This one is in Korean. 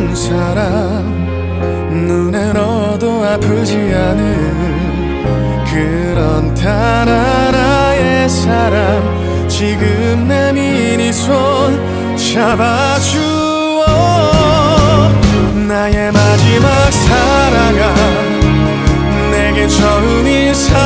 한 사람, 눈에 넣어도 아프지 않은 그런 단 하나의 사람, 지금 내미니 손 잡아주어. 나의 마지막 사랑아, 내게 처음 인사